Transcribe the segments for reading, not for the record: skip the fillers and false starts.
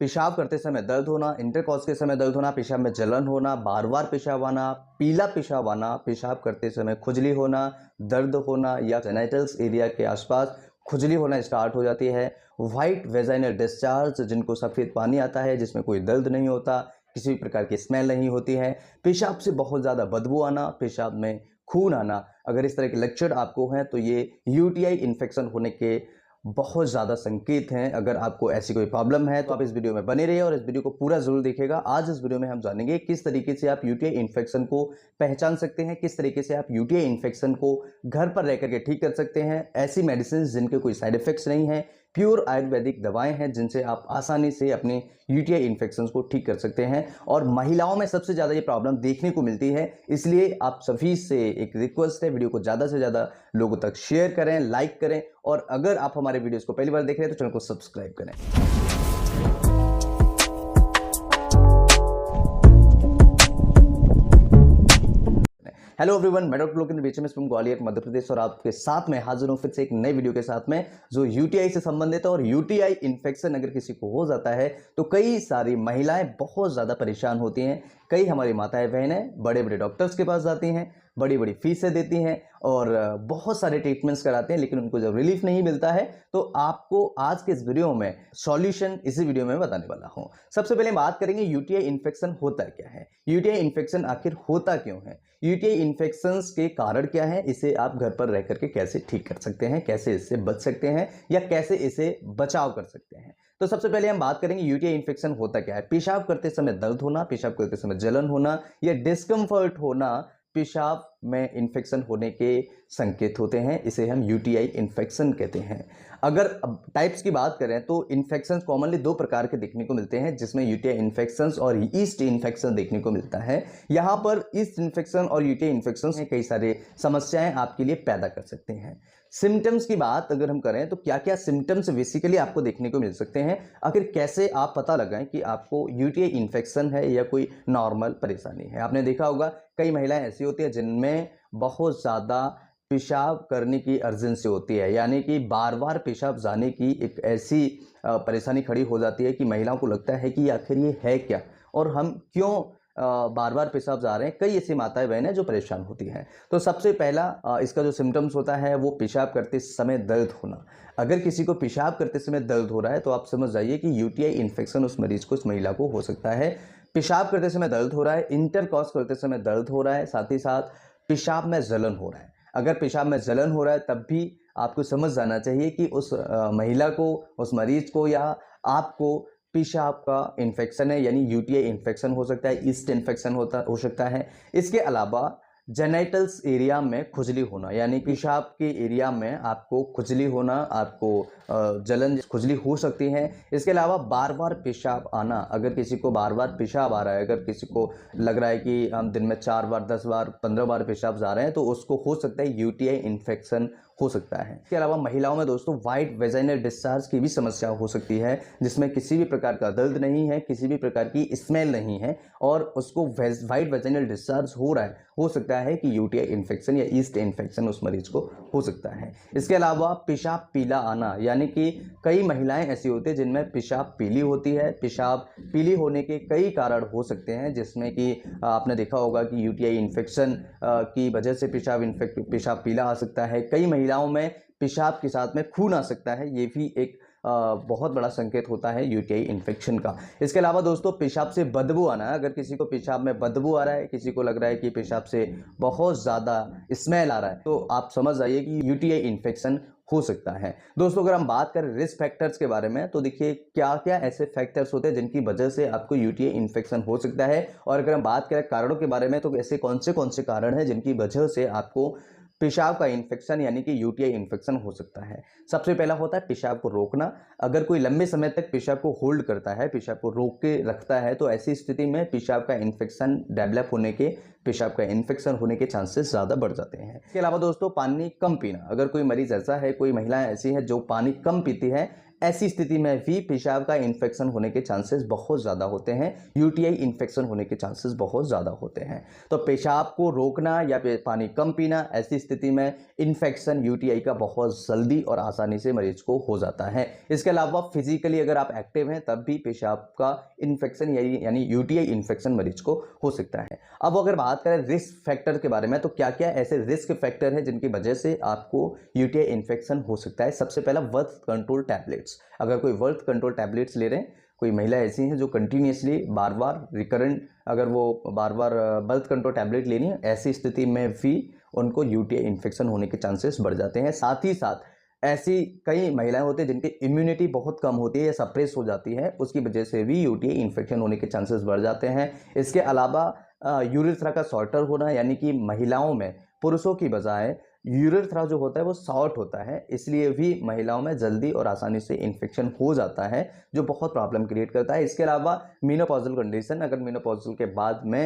पेशाब करते समय दर्द होना, इंटरकॉर्स के समय दर्द होना, पेशाब में जलन होना, बार-बार पेशाब आना, पीला पेशाब आना, पेशाब करते समय खुजली होना, दर्द होना या जेनिटल्स एरिया के आसपास खुजली होना स्टार्ट हो जाती है। व्हाइट वेजाइनल डिस्चार्ज, जिनको सफ़ेद पानी आता है, जिसमें कोई दर्द नहीं होता, किसी भी प्रकार की स्मेल नहीं होती है। पेशाब से बहुत ज़्यादा बदबू आना, पेशाब में खून आना, अगर इस तरह के लक्षण आपको हैं तो ये यूटीआई इन्फेक्शन होने के बहुत ज़्यादा संकेत हैं। अगर आपको ऐसी कोई प्रॉब्लम है तो आप इस वीडियो में बने रहिए और इस वीडियो को पूरा ज़रूर देखिएगा। आज इस वीडियो में हम जानेंगे किस तरीके से आप यूटीआई इन्फेक्शन को पहचान सकते हैं, किस तरीके से आप यूटीआई इन्फेक्शन को घर पर रह करके ठीक कर सकते हैं। ऐसी मेडिसिन जिनके कोई साइड इफेक्ट्स नहीं है, प्योर आयुर्वेदिक दवाएं हैं जिनसे आप आसानी से अपने यूटीआई इन्फेक्शन को ठीक कर सकते हैं। और महिलाओं में सबसे ज़्यादा ये प्रॉब्लम देखने को मिलती है, इसलिए आप सभी से एक रिक्वेस्ट है, वीडियो को ज़्यादा से ज़्यादा लोगों तक शेयर करें, लाइक करें और अगर आप हमारे वीडियोस को पहली बार देख रहे हैं तो चैनल को सब्सक्राइब करें। हेलो एवरीवन, मैं doctor Lokendra BHMS from Gwalior Madhya Pradesh और आपके साथ में हाजिर हूं फिर से एक नई वीडियो के साथ में जो यूटीआई से संबंधित है। और यूटीआई इन्फेक्शन अगर किसी को हो जाता है तो कई सारी महिलाएं बहुत ज़्यादा परेशान होती हैं। कई हमारी माताएं बहनें बड़े बड़े डॉक्टर्स के पास जाती हैं, बड़ी बड़ी फीसें देती हैं और बहुत सारे ट्रीटमेंट्स कराते हैं, लेकिन उनको जब रिलीफ नहीं मिलता है तो आपको आज के इस वीडियो में सॉल्यूशन इसी वीडियो में बताने वाला हूं। सबसे पहले बात करेंगे यूटीआई इन्फेक्शन होता क्या है, यूटीआई इन्फेक्शन आखिर होता क्यों है, यूटीआई इन्फेक्शंस के कारण क्या है, इसे आप घर पर रह करके कैसे ठीक कर सकते हैं, कैसे इससे बच सकते हैं या कैसे इसे बचाव कर सकते हैं। तो सबसे पहले हम बात करेंगे यूटीआई इन्फेक्शन होता क्या है। पेशाब करते समय दर्द होना, पेशाब करते समय जलन होना या डिस्कम्फर्ट होना पेशाब में इन्फेक्शन होने के संकेत होते हैं, इसे हम यूटीआई इन्फेक्शन कहते हैं। अगर टाइप्स की बात करें तो इन्फेक्शन कॉमनली दो प्रकार के देखने को मिलते हैं, जिसमें यूटीआई इन्फेक्शंस और ईस्ट इन्फेक्शन देखने को मिलता है। यहाँ पर ईस्ट इन्फेक्शन और यूटीआई इन्फेक्शन में कई सारे समस्याएं आपके लिए पैदा कर सकते हैं। सिम्टम्स की बात अगर हम करें तो क्या क्या सिम्टम्स बेसिकली आपको देखने को मिल सकते हैं, आखिर कैसे आप पता लगाएं कि आपको यूटीआई इन्फेक्शन है या कोई नॉर्मल परेशानी है। आपने देखा होगा कई महिलाएं ऐसी होती है जिनमें बहुत ज़्यादा पेशाब करने की अर्जेंसी होती है, यानी कि बार बार पेशाब जाने की एक ऐसी परेशानी खड़ी हो जाती है कि महिलाओं को लगता है कि आखिर ये है क्या और हम क्यों बार बार पेशाब जा रहे हैं। कई ऐसी माताएं बहनें जो परेशान होती हैं। तो सबसे पहला इसका जो सिम्टम्स होता है वो पेशाब करते समय दर्द होना। अगर किसी को पेशाब करते समय दर्द हो रहा है तो आप समझ जाइए कि यूटीआई इन्फेक्शन उस मरीज को, उस महिला को हो सकता है। पेशाब करते समय दर्द हो रहा है, इंटरकॉर्स करते समय दर्द हो रहा है, साथ ही साथ पेशाब में जलन हो रहा है। अगर पेशाब में जलन हो रहा है तब भी आपको समझ जाना चाहिए कि उस महिला को, उस मरीज को या आपको पेशाब का इन्फेक्शन है, यानी यूटीआई इन्फेक्शन हो सकता है, ईस्ट इन्फेक्शन हो सकता है। इसके अलावा जेनिटल्स एरिया में खुजली होना, यानी पेशाब के एरिया में आपको खुजली होना, आपको जलन खुजली हो सकती है। इसके अलावा बार बार पेशाब आना, अगर किसी को बार बार पेशाब आ रहा है, अगर किसी को लग रहा है कि हम दिन में 4 बार, 10 बार, 15 बार पेशाब जा रहे हैं तो उसको हो सकता है यूटीआई इन्फेक्शन हो सकता है। इसके अलावा महिलाओं में दोस्तों वाइट वेजाइनल डिस्चार्ज की भी समस्या हो सकती है, जिसमें किसी भी प्रकार का दर्द नहीं है, किसी भी प्रकार की स्मेल नहीं है और उसको वाइट वेजाइनल डिस्चार्ज हो रहा है, हो सकता है कि यूटीआई इन्फेक्शन या ईस्ट इन्फेक्शन उस मरीज को हो सकता है। इसके अलावा पेशाब पीला आना, यानी कि कई महिलाएं ऐसी होती है जिनमें पेशाब पीली होती है। पेशाब पीली होने के कई कारण हो सकते हैं, जिसमें कि आपने देखा होगा कि यूटीआई इन्फेक्शन की वजह से पेशाब पीला आ सकता है। कई महिलाओं में पेशाब के साथ में खून आ सकता है, ये भी एक बहुत बड़ा संकेत होता है यूटीआई इन्फेक्शन का। इसके अलावा दोस्तों पेशाब से बदबू आना, अगर किसी को पेशाब में बदबू आ रहा है, किसी को लग रहा है कि पेशाब से बहुत ज़्यादा स्मेल आ रहा है, तो आप समझ जाइए कि यूटीआई इन्फेक्शन हो सकता है। दोस्तों अगर हम बात करें रिस्क फैक्टर्स के बारे में तो देखिए क्या क्या ऐसे फैक्टर्स होते हैं जिनकी वजह से आपको यूटीआई इन्फेक्शन हो सकता है। और अगर हम बात करें कारणों के बारे में तो ऐसे कौन से कारण हैं जिनकी वजह से आपको पेशाब का इन्फेक्शन यानी कि यूटीआई इन्फेक्शन हो सकता है। सबसे पहला होता है पेशाब को रोकना। अगर कोई लंबे समय तक पेशाब को होल्ड करता है, पेशाब को रोक के रखता है, तो ऐसी स्थिति में पेशाब का इन्फेक्शन डेवलप होने के, पेशाब का इन्फेक्शन होने के चांसेस ज़्यादा बढ़ जाते हैं। इसके अलावा दोस्तों पानी कम पीना, अगर कोई मरीज ऐसा है, कोई महिलाएं ऐसी है जो पानी कम पीती है, ऐसी स्थिति में भी पेशाब का इन्फेक्शन होने के चांसेस बहुत ज़्यादा होते हैं, यूटीआई इन्फेक्शन होने के चांसेस बहुत ज़्यादा होते हैं। तो पेशाब को रोकना या पानी कम पीना, ऐसी स्थिति में इन्फेक्शन यूटीआई का बहुत जल्दी और आसानी से मरीज को हो जाता है। इसके अलावा फिजिकली अगर आप एक्टिव हैं तब भी पेशाब का इन्फेक्शन यानी यूटीआई इन्फेक्शन मरीज को हो सकता है। अब अगर बात करें रिस्क फैक्टर के बारे में, तो क्या क्या ऐसे रिस्क फैक्टर है जिनकी वजह से आपको यूटीआई इन्फेक्शन हो सकता है। सबसे पहला बर्थ कंट्रोल टैबलेट्स। अगर कोई बर्थ कंट्रोल टैबलेट्स ले रहे हैं, कोई महिला ऐसी हैं जो कंटिन्यूसली बार बार रिकरेंट अगर वो बार बार बर्थ कंट्रोल टैबलेट लेनी है, ऐसी स्थिति में भी उनको यूटीआई इन्फेक्शन होने के चांसेस बढ़ जाते हैं। साथ ही साथ ऐसी कई महिलाएं होती हैं जिनकी इम्यूनिटी बहुत कम होती है या सप्रेस हो जाती है, उसकी वजह से भी यूटीआई इन्फेक्शन होने के चांसेस बढ़ जाते हैं। इसके अलावा यूरेथ्रा का शॉर्टर होना, यानी कि महिलाओं में पुरुषों की बजाय यूरेथ्रा जो होता है वो शॉर्ट होता है, इसलिए भी महिलाओं में जल्दी और आसानी से इन्फेक्शन हो जाता है, जो बहुत प्रॉब्लम क्रिएट करता है। इसके अलावा मेनोपॉजल कंडीशन, अगर मेनोपॉजल के बाद में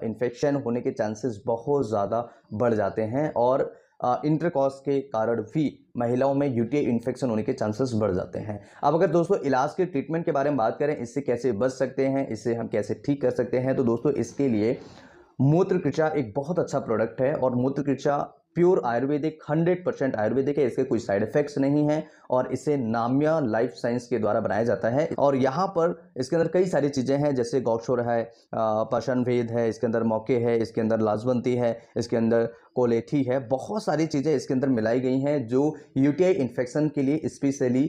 इन्फेक्शन होने के चांसेस बहुत ज़्यादा बढ़ जाते हैं और इंटरकॉर्स के कारण भी महिलाओं में यूटीआई इन्फेक्शन होने के चांसेस बढ़ जाते हैं। अब अगर दोस्तों इलाज के ट्रीटमेंट के बारे में बात करें, इससे कैसे बच सकते हैं, इससे हम कैसे ठीक कर सकते हैं, तो दोस्तों इसके लिए मूत्रकृचा एक बहुत अच्छा प्रोडक्ट है और मूत्रकृचा प्योर आयुर्वेदिक 100% आयुर्वेदिक है, इसके कोई साइड इफेक्ट्स नहीं है और इसे नामिया लाइफ साइंस के द्वारा बनाया जाता है। और यहाँ पर इसके अंदर कई सारी चीज़ें हैं, जैसे गौक्षुर है, पाषाण भेद है, इसके अंदर मौके है, इसके अंदर लाजवंती है, इसके अंदर कोलेथी है, बहुत सारी चीज़ें इसके अंदर मिलाई गई हैं जो यूटीआई इन्फेक्शन के लिए स्पेशली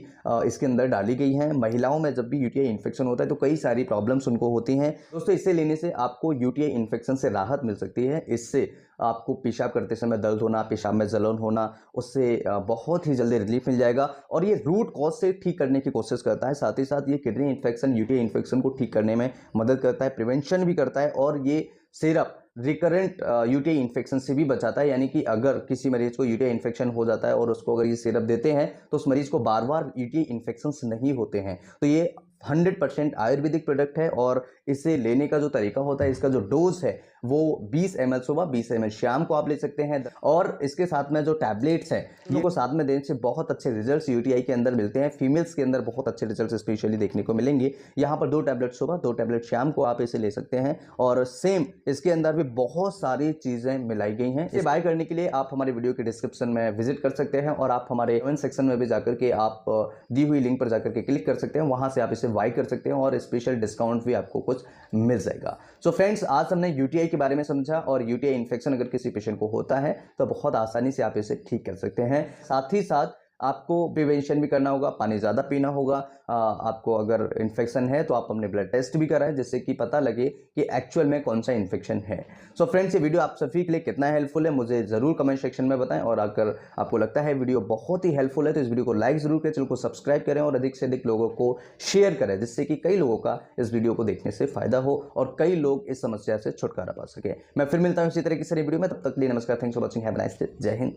इसके अंदर डाली गई हैं। महिलाओं में जब भी यूटीआई इन्फेक्शन होता है तो कई सारी प्रॉब्लम्स उनको होती हैं। दोस्तों इसे लेने से आपको यूटीआई इन्फेक्शन से राहत मिल सकती है। इससे आपको पेशाब करते समय दर्द होना, पेशाब में जलन होना, उससे बहुत ही जल्दी रिलीफ मिल जाएगा और ये रूट कॉज से ठीक करने की कोशिश करता है। साथ ही साथ ये किडनी इन्फेक्शन, यूटीआई इन्फेक्शन को ठीक करने में मदद करता है, प्रिवेंशन भी करता है और ये सिरप रिकरेंट यूटीआई इन्फेक्शन से भी बचाता है। यानी कि अगर किसी मरीज को यूटीआई इन्फेक्शन हो जाता है और उसको अगर ये सिरप देते हैं तो उस मरीज को बार बार यूटीआई इन्फेक्शंस नहीं होते हैं। तो ये 100% आयुर्वेदिक प्रोडक्ट है और इसे लेने का जो तरीका होता है, इसका जो डोज है वो 20 ml सुबह, 20 ml शाम को आप ले सकते हैं। और इसके साथ में जो टैबलेट्स हैं इनको साथ में देने से बहुत अच्छे रिजल्ट्स यूटीआई के अंदर मिलते हैं। फीमेल्स के अंदर बहुत अच्छे रिजल्ट्स स्पेशली देखने को मिलेंगे। यहाँ पर 2 टैबलेट सुबह, 2 टैबलेट शाम को आप इसे ले सकते हैं और सेम इसके अंदर भी बहुत सारी चीज़ें मिलाई गई हैं। इसे बाय करने के लिए आप हमारे वीडियो के डिस्क्रिप्शन में विजिट कर सकते हैं और आप हमारे कमेंट सेक्शन में भी जाकर के आप दी हुई लिंक पर जाकर के क्लिक कर सकते हैं, वहाँ से आप इसे बाय कर सकते हैं और स्पेशल डिस्काउंट भी आपको कुछ मिल जाएगा। सो फ्रेंड्स, आज हमने यूटीआई के बारे में समझा और यूटीआई इन्फेक्शन अगर किसी पेशेंट को होता है तो बहुत आसानी से आप इसे ठीक कर सकते हैं। साथ ही साथ आपको प्रिवेंशन भी करना होगा, पानी ज़्यादा पीना होगा। आपको अगर इन्फेक्शन है तो आप अपने ब्लड टेस्ट भी कराएं जिससे कि पता लगे कि एक्चुअल में कौन सा इन्फेक्शन है। सो फ्रेंड्स, ये वीडियो आप सभी के लिए कितना हेल्पफुल है मुझे ज़रूर कमेंट सेक्शन में बताएं और अगर आपको लगता है वीडियो बहुत ही हेल्पफुल है तो इस वीडियो को लाइक ज़रूर करें, चैनल को सब्सक्राइब करें और अधिक से अधिक लोगों को शेयर करें जिससे कि कई लोगों का इस वीडियो को देखने से फायदा हो और कई लोग इस समस्या से छुटकारा पा सके। मैं फिर मिलता हूँ इसी तरह की सारी वीडियो में, तब तक के लिए नमस्कार, thanks for watching, have a nice day, जय हिंद।